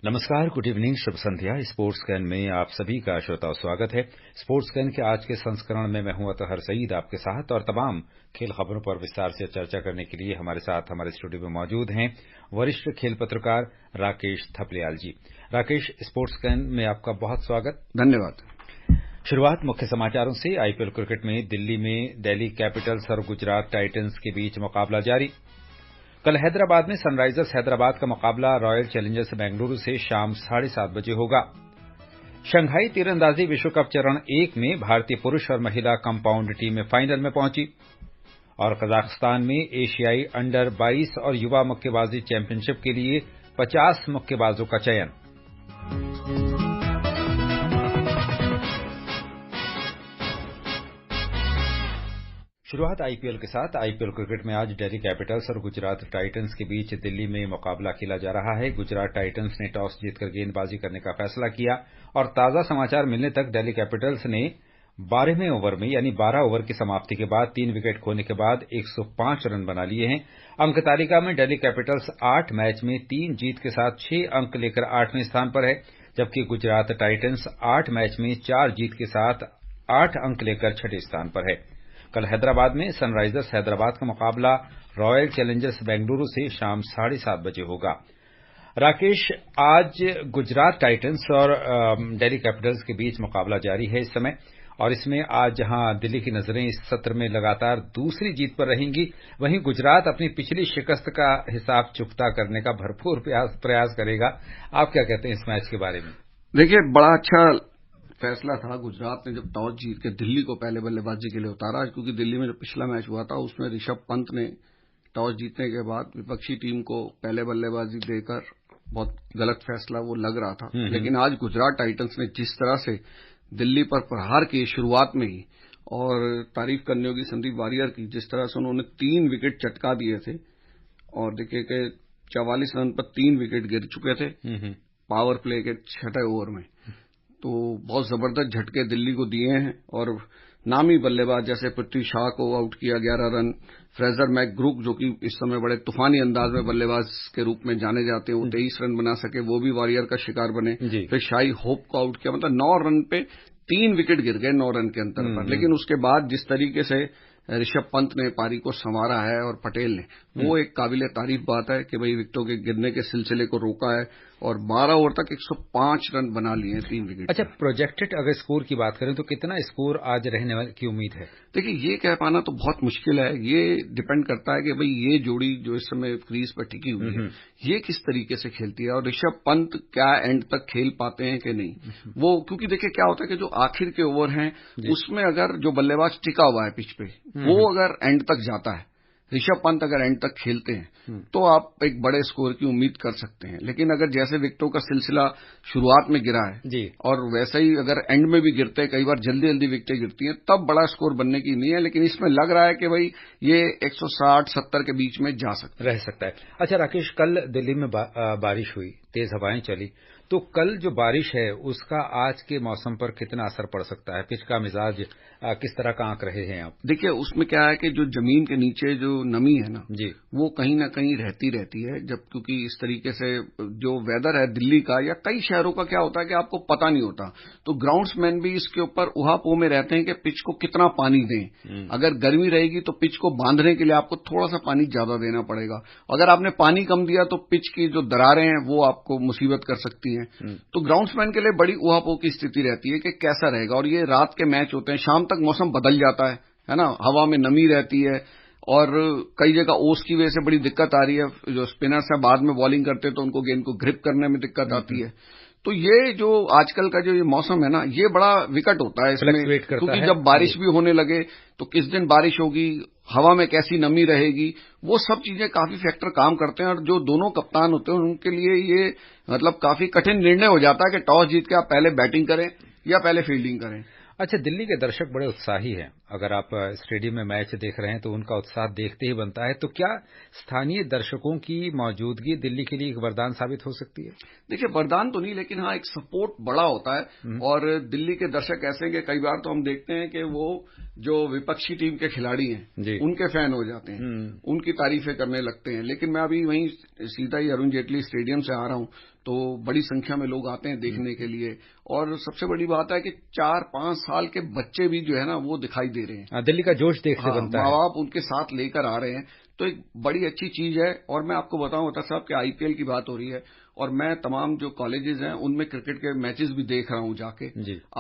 नमस्कार, good evening, Shubh Sandhya. Sports can में आप सभी का श्रोताओं स्वागत है। स्पोर्ट्स कैन के आज के संस्करण में मैं हूं अतहर सईद आपके साथ और तमाम खेल खबरों पर विस्तार से चर्चा करने के लिए हमारे साथ हमारे स्टूडियो में मौजूद हैं वरिष्ठ खेल पत्रकार राकेश थपलियाल जी। राकेश, स्पोर्ट्स कैन में आपका बहुत स्वागत। धन्यवाद। शुरुआत मुख्य समाचारों से। आईपीएल क्रिकेट में दिल्ली में दिल्ली कैपिटल्स और गुजरात टाइटंस के बीच मुकाबला जारी। कल हैदराबाद में सनराइजर्स हैदराबाद का मुकाबला रॉयल चैलेंजर्स बेंगलुरु से शाम 7:30 बजे होगा। शंघाई तीरंदाजी विश्व कप चरण 1 में भारतीय पुरुष और महिला कंपाउंड टीमें फाइनल में पहुंची। और कजाकिस्तान में एशियाई अंडर 22 और युवा मुक्केबाजी चैंपियनशिप के लिए 50 मुक्केबाजों का चयन। शुरुआत आईपीएल के साथ। आईपीएल क्रिकेट में आज दिल्ली कैपिटल्स और गुजरात टाइटंस के बीच दिल्ली में मुकाबला खेला जा रहा है। गुजरात टाइटंस ने टॉस जीतकर गेंदबाजी करने का फैसला किया और ताजा समाचार मिलने तक दिल्ली कैपिटल्स ने 12वें ओवर में यानी 12 ओवर की समाप्ति के बाद 3 विकेट खोने के बाद 105 रन बना लिए हैं। अंक तालिका में दिल्ली कैपिटल्स 8 मैच में 3 जीत के साथ 6 अंक लेकर 8वें स्थान पर है, जबकि गुजरात टाइटंस 8 मैच में 4 जीत के साथ 8 अंक लेकर 6ठे स्थान पर है। कल हैदराबाद में सनराइजर्स हैदराबाद का मुकाबला रॉयल चैलेंजर्स बेंगलुरु से शाम 7:30 बजे होगा। राकेश, आज गुजरात टाइटंस और दिल्ली कैपिटल्स के बीच मुकाबला जारी है इस समय, और इसमें आज जहां दिल्ली की नजरें इस सत्र में लगातार दूसरी जीत पर रहेंगी, वहीं गुजरात अपनी पिछली शिकस्त का हिसाब चुकता करने का भरपूर प्रयास करेगा। आप क्या कहते हैं इस मैच के बारे में? देखिए, बड़ा अच्छा फैसला था गुजरात ने जब टॉस जीत के दिल्ली को पहले बल्लेबाजी के लिए उतारा, क्योंकि दिल्ली में जो पिछला मैच हुआ था उसमें ऋषभ पंत ने टॉस जीतने के बाद विपक्षी टीम को पहले बल्लेबाजी देकर बहुत गलत फैसला वो लग रहा था। लेकिन आज गुजरात टाइटंस ने जिस तरह से दिल्ली पर प्रहार किए शुरुआत में ही, और तारीफ करनी होगी संदीप वारियर की, जिस तरह से उन्होंने 3 विकेट चटका दिए थे। और देखिए कि 44 रन पर 3 विकेट गिर चुके थे पावर प्ले के 6ठे ओवर में, तो बहुत जबरदस्त झटके दिल्ली को दिए हैं। और नामी बल्लेबाज जैसे पृथ्वी शॉ को आउट किया 11 रन, फ्रेजर मैकग्रुक जो कि इस समय बड़े तूफानी अंदाज में बल्लेबाज के रूप में जाने जाते हैं, वो 23 रन बना सके, वो भी वॉरियर का शिकार बने। फिर शाही होप को आउट किया, मतलब 9 रन पे 3 विकेट गिर गए 9 रन के अंतर पर। लेकिन उसके बाद जिस तरीके से ऋषभ पंत ने पारी को संवारा है और पटेल ने, वो एक काबिले तारीफ बात है कि भाई विकेटों के गिरने के सिलसिले को रोका है और 12 ओवर तक 105 रन बना लिए हैं 3 विकेट। अच्छा, प्रोजेक्टेड अगर स्कोर की बात करें तो कितना स्कोर आज रहने की उम्मीद है? देखिए, ये कह पाना तो बहुत मुश्किल है। ये डिपेंड करता है कि भाई ये जोड़ी जो इस समय क्रीज पर टिकी हुई है, ये किस तरीके से खेलती है और ऋषभ पंत क्या एंड तक खेल पाते हैं कि नहीं। वो क्योंकि देखिए क्या होता है कि जो आखिर के ओवर हैं उसमें अगर जो बल्लेबाज टिका हुआ है पिच पे, वो अगर एंड तक जाता है, ऋषभ पंत अगर एंड तक खेलते हैं, तो आप एक बड़े स्कोर की उम्मीद कर सकते हैं। लेकिन अगर जैसे विकेटों का सिलसिला शुरुआत में गिरा है जी, और वैसे ही अगर एंड में भी गिरते हैं, कई बार जल्दी जल्दी विकेटें गिरती हैं, तब बड़ा स्कोर बनने की नहीं है। लेकिन इसमें लग रहा है कि भाई ये 160-70 के बीच में जा रह सकता है। अच्छा राकेश, कल दिल्ली में बारिश हुई, तेज हवाएं चली, तो कल जो बारिश है उसका आज के मौसम पर कितना असर पड़ सकता है? पिच का मिजाज किस तरह का आंक रहे हैं आप? देखिए, उसमें क्या है कि जो जमीन के नीचे जो नमी है ना जी, वो कहीं ना कहीं रहती है। जब क्योंकि इस तरीके से जो वेदर है दिल्ली का या कई शहरों का, क्या होता है कि आपको पता नहीं होता, तो ग्राउंड्समैन भी इसके ऊपर उहापोह में रहते हैं कि पिच को कितना पानी दें। अगर गर्मी रहेगी तो पिच को बांधने के लिए आपको थोड़ा सा पानी ज्यादा देना पड़ेगा। अगर आपने पानी कम दिया तो पिच की जो दरारें हैं वो आपको मुसीबत कर सकती हैं। तो ग्राउंड्समैन के लिए बड़ी उहापोह की स्थिति रहती है कि कैसा रहेगा। और ये रात के मैच होते हैं, शाम तक मौसम बदल जाता है ना, हवा में नमी रहती है और कई जगह ओस की वजह से बड़ी दिक्कत आ रही है। जो स्पिनर्स है बाद में बॉलिंग करते हैं तो उनको गेंद को ग्रिप करने में दिक्कत आती है। तो ये जो आजकल का जो ये मौसम है ना, ये बड़ा विकट होता है इसमें, क्योंकि जब बारिश भी होने लगे तो किस दिन बारिश होगी, हवा में कैसी नमी रहेगी, वो सब चीजें काफी फैक्टर काम करते हैं। और जो दोनों कप्तान होते हैं उनके लिए ये मतलब काफी कठिन निर्णय हो जाता है कि टॉस जीत के आप पहले बैटिंग करें या पहले फील्डिंग करें। अच्छा, दिल्ली के दर्शक बड़े उत्साही हैं अगर आप स्टेडियम में मैच देख रहे हैं तो उनका उत्साह देखते ही बनता है। तो क्या स्थानीय दर्शकों की मौजूदगी दिल्ली के लिए एक वरदान साबित हो सकती है? देखिए, वरदान तो नहीं, लेकिन हाँ, एक सपोर्ट बड़ा होता है। और दिल्ली के दर्शक ऐसे हैं कि कई बार तो हम देखते हैं कि वो जो विपक्षी टीम के खिलाड़ी हैं उनके फैन हो जाते हैं, उनकी तारीफें करने लगते हैं। लेकिन मैं अभी वहीं सीधा ही अरुण जेटली स्टेडियम से आ रहा हूं, तो बड़ी संख्या में लोग आते हैं देखने के लिए। और सबसे बड़ी बात है कि 4-5 साल के बच्चे भी जो है ना वो दिखाई दे रहे हैं। दिल्ली का जोश देख से बनता है। माँ बाप उनके साथ लेकर आ रहे हैं, तो एक बड़ी अच्छी चीज है। और मैं आपको बताऊं अता साहब कि आईपीएल की बात हो रही है और मैं तमाम जो कॉलेजेस हैं उनमें क्रिकेट के मैचेस भी देख रहा हूं जाके।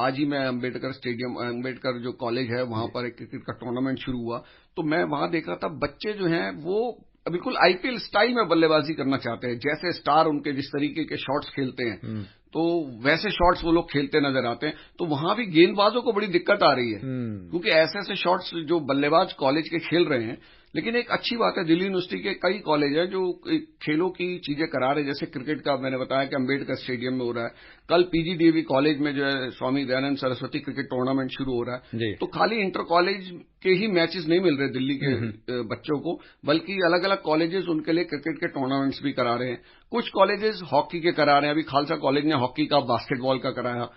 आज ही मैं अंबेडकर जो कॉलेज है वहां पर एक क्रिकेट का टूर्नामेंट शुरू हुआ, तो मैं वहां देख रहा था बच्चे जो हैं वो बिल्कुल आईपीएल स्टाइल में बल्लेबाजी करना चाहते हैं। जैसे स्टार उनके जिस तरीके के शॉट्स खेलते हैं तो वैसे शॉट्स वो लोग खेलते नजर आते हैं। तो वहां भी गेंदबाजों को बड़ी दिक्कत आ रही है, क्योंकि ऐसे ऐसे शॉट्स जो बल्लेबाज कॉलेज के खेल रहे हैं। लेकिन एक अच्छी बात है, दिल्ली यूनिवर्सिटी के कई कॉलेज हैं जो खेलों की चीजें करा रहे हैं। जैसे क्रिकेट का मैंने बताया कि अंबेडकर स्टेडियम में हो रहा है। कल पीजीडीवी कॉलेज में जो है स्वामी दयानंद सरस्वती क्रिकेट टूर्नामेंट शुरू हो रहा है। तो खाली इंटर कॉलेज के ही मैचेस नहीं मिल रहे दिल्ली के बच्चों को, बल्कि अलग अलग कॉलेजेस उनके लिए क्रिकेट के टूर्नामेंट्स भी करा रहे हैं। कुछ कॉलेजेस हॉकी के करा रहे हैं। अभी खालसा कॉलेज ने हॉकी का, बास्केटबॉल का कराया।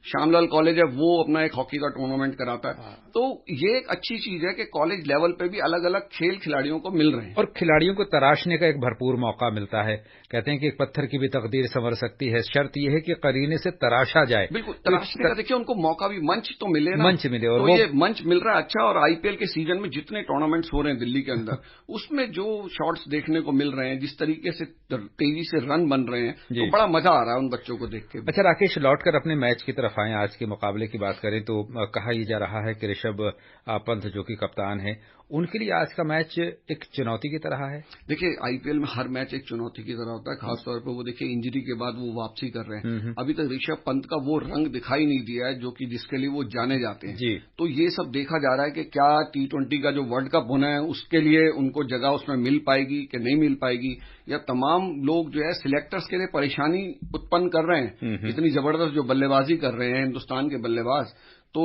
श्यामलाल कॉलेज है वो अपना एक हॉकी का टूर्नामेंट कराता है। तो ये एक अच्छी चीज है कि कॉलेज लेवल पे भी अलग अलग खेल खिलाड़ियों को मिल रहे हैं और खिलाड़ियों को तराशने का एक भरपूर मौका मिलता है। कहते हैं कि एक पत्थर की भी तकदीर संवर सकती है, शर्त यह है कि करीने से तराशा जाए। बिल्कुल, तराशने का देखिए उनको मौका भी, मंच तो मिले ना, मंच मिले। और तो ये मंच मिल रहा है अच्छा। और आईपीएल के सीजन में जितने टूर्नामेंट्स हो रहे हैं दिल्ली के अंदर उसमें जो शॉट्स देखने को मिल रहे हैं, जिस तरीके से तेजी से रन बन रहे हैं, तो बड़ा मजा आ रहा है उन बच्चों को देख के। अच्छा राकेश, लौटकर अपने मैच की तरफ आए। आज के मुकाबले की बात करें तो कहा ही जा रहा है कि ऋषभ पंत जो कि कप्तान है, उनके लिए आज का मैच एक चुनौती की तरह है। देखिए, आईपीएल में हर मैच एक चुनौती की तरह होता है, खासतौर पर वो देखिए इंजरी के बाद वो वापसी कर रहे हैं। अभी तक ऋषभ पंत का वो रंग दिखाई नहीं दिया है जो कि जिसके लिए वो जाने जाते हैं। तो ये सब देखा जा रहा है कि क्या T20 का जो वर्ल्ड कप होना है उसके लिए उनको जगह उसमें मिल पाएगी कि नहीं मिल पाएगी, या तमाम लोग जो है सिलेक्टर्स के लिए परेशानी उत्पन्न कर रहे हैं। इतनी जबरदस्त जो बल्लेबाजी कर रहे हैं हिंदुस्तान के बल्लेबाज, तो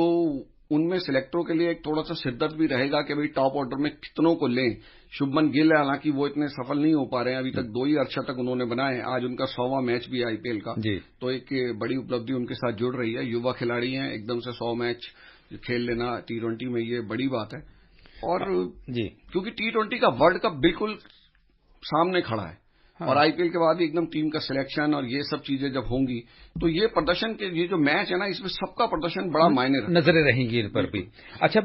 उनमें सिलेक्टरों के लिए एक थोड़ा सा सिरदर्द भी रहेगा कि भाई टॉप ऑर्डर में कितनों को लें। शुभमन गिल है, हालांकि वो इतने सफल नहीं हो पा रहे हैं, अभी तक 2 ही अर्धशतक उन्होंने बनाए। आज उनका 100वां मैच भी है आईपीएल का, तो एक बड़ी उपलब्धि उनके साथ जुड़ रही है। युवा खिलाड़ी हैं, एकदम से 100 मैच खेल लेना T20 में, ये बड़ी बात है। और क्योंकि T20 का वर्ल्ड कप बिल्कुल सामने खड़ा है, और आईपीएल के बाद एकदम टीम का सिलेक्शन और ये सब चीजें जब होंगी तो ये प्रदर्शन के, ये जो मैच है ना, इसमें सबका प्रदर्शन बड़ा मायने रखता है। नजरें रहेंगी इन पर भी। अच्छा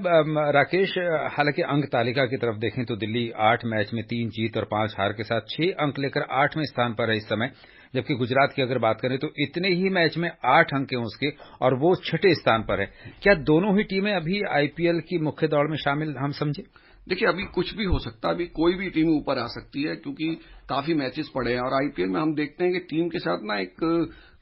राकेश, हालांकि अंक तालिका की तरफ देखें तो दिल्ली 8 मैच में 3 जीत और 5 हार के साथ 6 अंक लेकर 8वें स्थान पर है इस समय। जबकि गुजरात की अगर बात करें तो इतने ही मैच में 8 अंक हैं उसके और वो 6ठे स्थान पर है। क्या दोनों ही टीमें अभी आईपीएल की मुख्य दौड़ में शामिल हम समझे? देखिए, अभी कुछ भी हो सकता है, अभी कोई भी टीम ऊपर आ सकती है, क्योंकि काफी मैचेस पड़े हैं। और आईपीएल में हम देखते हैं कि टीम के साथ ना एक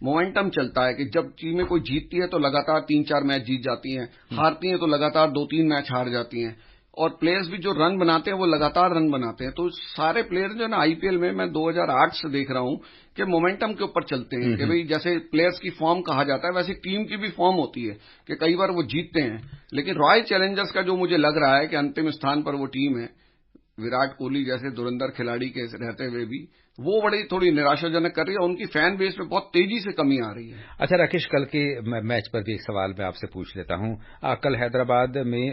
मोमेंटम चलता है कि जब टीमें कोई जीतती है तो लगातार 3-4 मैच जीत जाती हैं, हारती हैं तो लगातार 2-3 मैच हार जाती हैं। और प्लेयर्स भी जो रन बनाते हैं वो लगातार रन बनाते हैं। तो सारे प्लेयर जो है ना आईपीएल में, मैं 2008 से देख रहा हूं कि मोमेंटम के ऊपर चलते हैं कि भाई जैसे प्लेयर्स की फॉर्म कहा जाता है वैसे टीम की भी फॉर्म होती है कि कई बार वो जीतते हैं। लेकिन रॉयल चैलेंजर्स का जो मुझे लग रहा है कि अंतिम स्थान पर वो टीम है, विराट कोहली जैसे धुरंधर खिलाड़ी के रहते हुए भी, वो बड़ी थोड़ी निराशाजनक कर रही है। उनकी फैन बेस में बहुत तेजी से कमी आ रही है। अच्छा राकेश, कल के मैच पर भी एक सवाल मैं आपसे पूछ लेता हूं। कल हैदराबाद में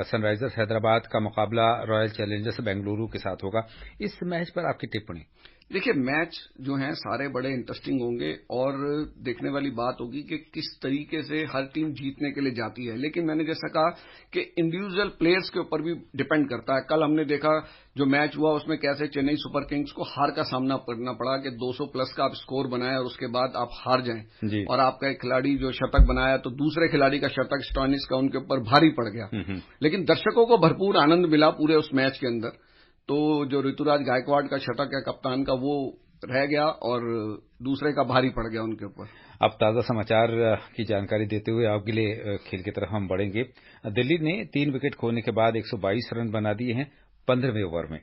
सनराइजर्स हैदराबाद का मुकाबला रॉयल चैलेंजर्स बेंगलुरु के साथ होगा। इस मैच पर आपकी टिप्पणी? देखिए, मैच जो हैं सारे बड़े इंटरेस्टिंग होंगे और देखने वाली बात होगी कि किस तरीके से हर टीम जीतने के लिए जाती है। लेकिन मैंने जैसा कहा कि इंडिविजुअल प्लेयर्स के ऊपर भी डिपेंड करता है। कल हमने देखा जो मैच हुआ उसमें कैसे चेन्नई सुपर किंग्स को हार का सामना करना पड़ा कि 200 प्लस का आप स्कोर बनाए और उसके बाद आप हार जाएं। और आपका एक खिलाड़ी जो शतक बनाया तो दूसरे खिलाड़ी का शतक स्टॉइनिस का उनके ऊपर भारी पड़ गया। लेकिन दर्शकों को भरपूर आनंद मिला पूरे उस मैच के अंदर। तो जो ऋतुराज गायकवाड़ का शतक है कप्तान का, वो रह गया और दूसरे का भारी पड़ गया उनके ऊपर। अब ताजा समाचार की जानकारी देते हुए अगले खेल की तरफ हम बढ़ेंगे। दिल्ली ने 3 विकेट खोने के बाद 122 रन बना दिए हैं 15वें ओवर में।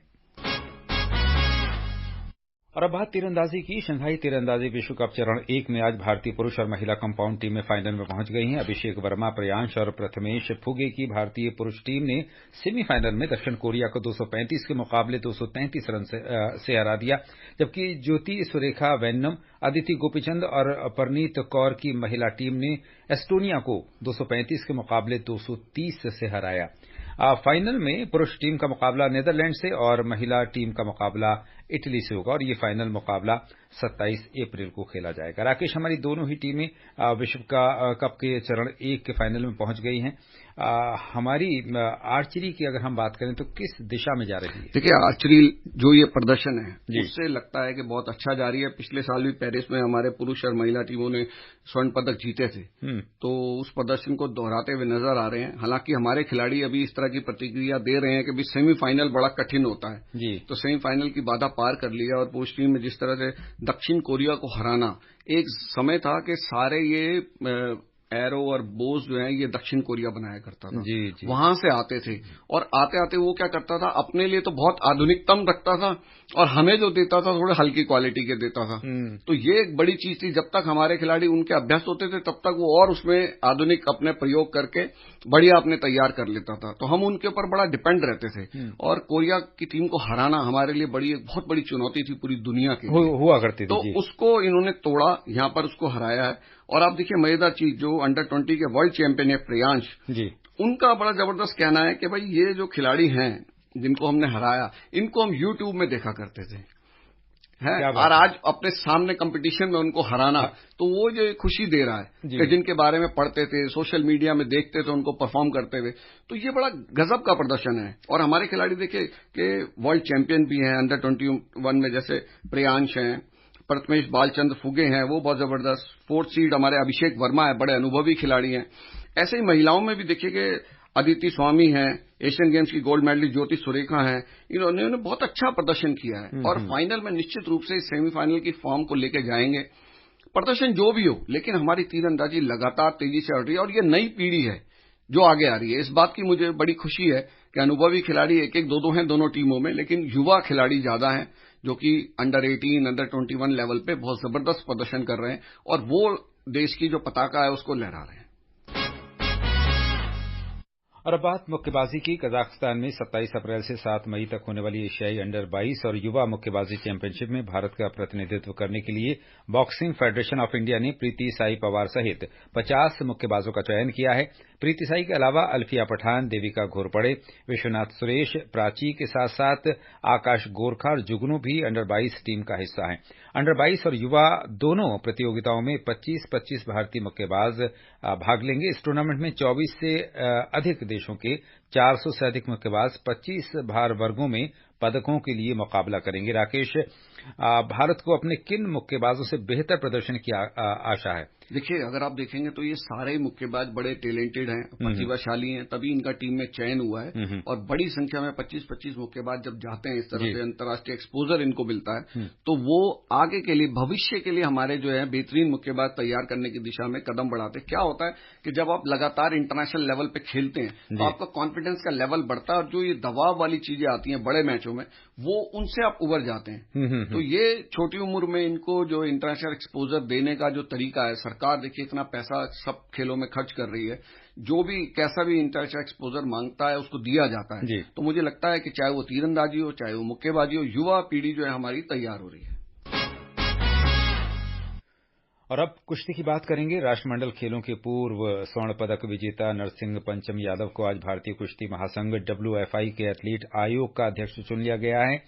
और अब बात तीरंदाजी की। शंघाई तीरंदाजी विश्व कप चरण 1 में आज भारतीय पुरुष और महिला कंपाउंड टीमें फाइनल में पहुंच गई हैं। अभिषेक वर्मा, प्रियांश और प्रथमेश फुगे की भारतीय पुरुष टीम ने सेमीफाइनल में दक्षिण कोरिया को 235 के मुकाबले 233 रन से हरा दिया, जबकि ज्योति सुरेखा वेन्नम, अदिति गोपीचंद और परनीत कौर की महिला टीम ने एस्टोनिया को 235 के मुकाबले 230 से हराया। फाइनल में पुरुष टीम का मुकाबला नीदरलैंड से और महिला टीम का मुकाबला इटली से होगा और ये फाइनल मुकाबला 27 अप्रैल को खेला जाएगा। राकेश, हमारी दोनों ही टीमें विश्व कप के चरण 1 के फाइनल में पहुंच गई हैं। हमारी आर्चरी की अगर हम बात करें तो किस दिशा में जा रही है? देखिए, आर्चरी जो ये प्रदर्शन है उससे लगता है कि बहुत अच्छा जा रही है। पिछले साल भी पेरिस में हमारे पुरुष और महिला टीमों ने स्वर्ण पदक जीते थे, तो उस प्रदर्शन को दोहराते हुए नजर आ रहे हैं। हालांकि हमारे खिलाड़ी अभी इस तरह की प्रतिक्रिया दे रहे हैं कि सेमीफाइनल बड़ा कठिन होता है जी। तो सेमीफाइनल की बाधा पार कर लिया और पुरुष टीम में जिस तरह से दक्षिण कोरिया को हराना, एक समय था कि सारे ये एरो और बोज जो है ये दक्षिण कोरिया बनाया करता था, जी, जी। वहां से आते थे और आते आते वो क्या करता था, अपने लिए तो बहुत आधुनिकतम रखता था और हमें जो देता था थोड़े हल्की क्वालिटी के देता था। तो ये एक बड़ी चीज थी। जब तक हमारे खिलाड़ी उनके अभ्यस्त होते थे तब तक वो और उसमें आधुनिक अपने प्रयोग करके बढ़िया अपने तैयार कर लेता था, तो हम उनके ऊपर बड़ा डिपेंड रहते थे। और कोरिया की टीम को हराना हमारे लिए बहुत बड़ी चुनौती थी पूरी दुनिया की हुआ करती थी। तो उसको इन्होंने तोड़ा, यहां पर उसको हराया है। और आप देखिए मजेदार चीज, जो अंडर 20 के वर्ल्ड चैंपियन है प्रियांश जी, उनका बड़ा जबरदस्त कहना है कि भाई ये जो खिलाड़ी हैं जिनको हमने हराया, इनको हम यूट्यूब में देखा करते थे और आज अपने सामने कंपटीशन में उनको हराना, तो वो जो खुशी दे रहा है कि जिनके बारे में पढ़ते थे, सोशल मीडिया में देखते थे उनको परफॉर्म करते हुए, तो ये बड़ा गजब का प्रदर्शन है। और हमारे खिलाड़ी देखिए कि वर्ल्ड चैंपियन भी हैं अंडर 21 में, जैसे प्रियांश हैं, प्रथमेश बालचंद्र फुगे हैं, वो बहुत जबरदस्त। 4th सीड हमारे अभिषेक वर्मा है, बड़े अनुभवी खिलाड़ी हैं। ऐसे ही महिलाओं में भी देखिए कि अदिति स्वामी हैं, एशियन गेम्स की गोल्ड मेडलिस्ट ज्योति सुरेखा हैं, इन्होंने बहुत अच्छा प्रदर्शन किया है और फाइनल में निश्चित रूप से सेमीफाइनल की फॉर्म को लेकर जाएंगे। प्रदर्शन जो भी हो, लेकिन हमारी तीरंदाजी लगातार तेजी से बढ़ रही है और ये नई पीढ़ी है जो आगे आ रही है। इस बात की मुझे बड़ी खुशी है कि अनुभवी खिलाड़ी एक एक दो हैं दोनों टीमों में, लेकिन युवा खिलाड़ी ज्यादा हैं जो कि अंडर 18, अंडर 21 लेवल पे बहुत जबरदस्त प्रदर्शन कर रहे हैं और वो देश की जो पताका है उसको लहरा रहे हैं। और अब बात मुक्केबाजी की। कजाकिस्तान में 27 अप्रैल से 7 मई तक होने वाली एशियाई अंडर 22 और युवा मुक्केबाजी चैंपियनशिप में भारत का प्रतिनिधित्व करने के लिए बॉक्सिंग फेडरेशन ऑफ इंडिया ने प्रीति साई पवार सहित 50 मुक्केबाजों का चयन किया है। प्रीति साई के अलावा अल्फिया पठान, देविका घोरपड़े, विश्वनाथ सुरेश, प्राची के साथ साथ आकाश गोरखा और जुगनू भी अंडर 22 टीम का हिस्सा हैं। अंडर 22 और युवा दोनों प्रतियोगिताओं में 25-25 भारतीय मुक्केबाज भाग लेंगे। इस टूर्नामेंट में 24 से अधिक देशों के 400 से अधिक मुक्केबाज 25 भार वर्गों में पदकों के लिए मुकाबला करेंगे। राकेश, भारत को अपने किन मुक्केबाजों से बेहतर प्रदर्शन की आशा है? देखिए, अगर आप देखेंगे तो ये सारे मुक्केबाज बड़े टैलेंटेड हैं, प्रतिभाशाली हैं, तभी इनका टीम में चयन हुआ है और बड़ी संख्या में 25-25 मुक्केबाज जब जाते हैं, इस तरह से अंतर्राष्ट्रीय एक्सपोजर इनको मिलता है, तो वो आगे के लिए, भविष्य के लिए हमारे जो है बेहतरीन मुक्केबाज तैयार करने की दिशा में कदम बढ़ाते हैं। क्या होता है कि जब आप लगातार इंटरनेशनल लेवल पे खेलते हैं तो आपका कॉन्फिडेंस का लेवल बढ़ता है और जो ये दबाव वाली चीजें आती हैं बड़े मैचों में, वो उनसे आप उबर जाते हैं। तो ये छोटी उम्र में इनको जो इंटरनेशनल एक्सपोजर देने का जो तरीका है, सरकार देखिए इतना पैसा सब खेलों में खर्च कर रही है, जो भी कैसा भी इंटरनेशनल एक्सपोजर मांगता है उसको दिया जाता है। तो मुझे लगता है कि चाहे वो तीरंदाजी हो, चाहे वो मुक्केबाजी हो, युवा पीढ़ी जो है हमारी तैयार हो रही है। और अब कुश्ती की बात करेंगे। राष्ट्रमंडल खेलों के पूर्व स्वर्ण पदक विजेता नरसिंह पंचम यादव को आज भारतीय कुश्ती महासंघ WFI के एथलीट आयोग का अध्यक्ष चुन लिया गया है।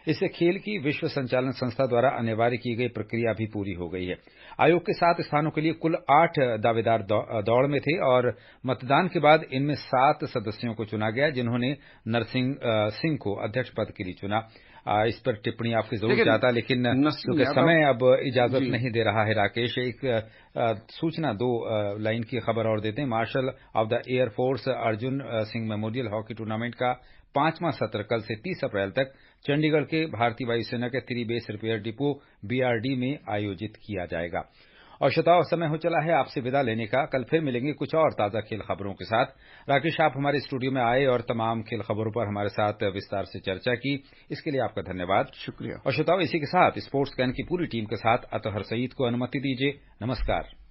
इससे खेल की विश्व संचालन संस्था द्वारा अनिवार्य की गई प्रक्रिया भी पूरी हो गई है। आयोग के 7 स्थानों के लिए कुल 8 दावेदार दौड़ में थे और मतदान के बाद इनमें 7 सदस्यों को चुना गया, जिन्होंने नरसिंह सिंह को अध्यक्ष पद के लिए चुना। इस पर टिप्पणी आपकी जरूर चाहता, लेकिन क्योंकि समय अब इजाजत नहीं दे रहा है। राकेश, एक सूचना 2 लाइन की खबर और देते हैं। Marshal of the air force Arjun Singh memorial hockey tournament का 5वां सत्र कल से 30 अप्रैल तक चंडीगढ़ के भारतीय वायुसेना के 3 बेस रिपेयर डिपो BRD में आयोजित किया जाएगा। और श्रोताओं, समय हो चला है आपसे विदा लेने का। कल फिर मिलेंगे कुछ और ताजा खेल खबरों के साथ। राकेश, आप हमारे स्टूडियो में आए और तमाम खेल खबरों पर हमारे साथ विस्तार से चर्चा की, इसके लिए आपका धन्यवाद। शुक्रिया। और श्रोताओं, इसी के साथ स्पोर्ट्स कैन की पूरी टीम के साथ अतहर सईद को अनुमति दीजिए। नमस्कार।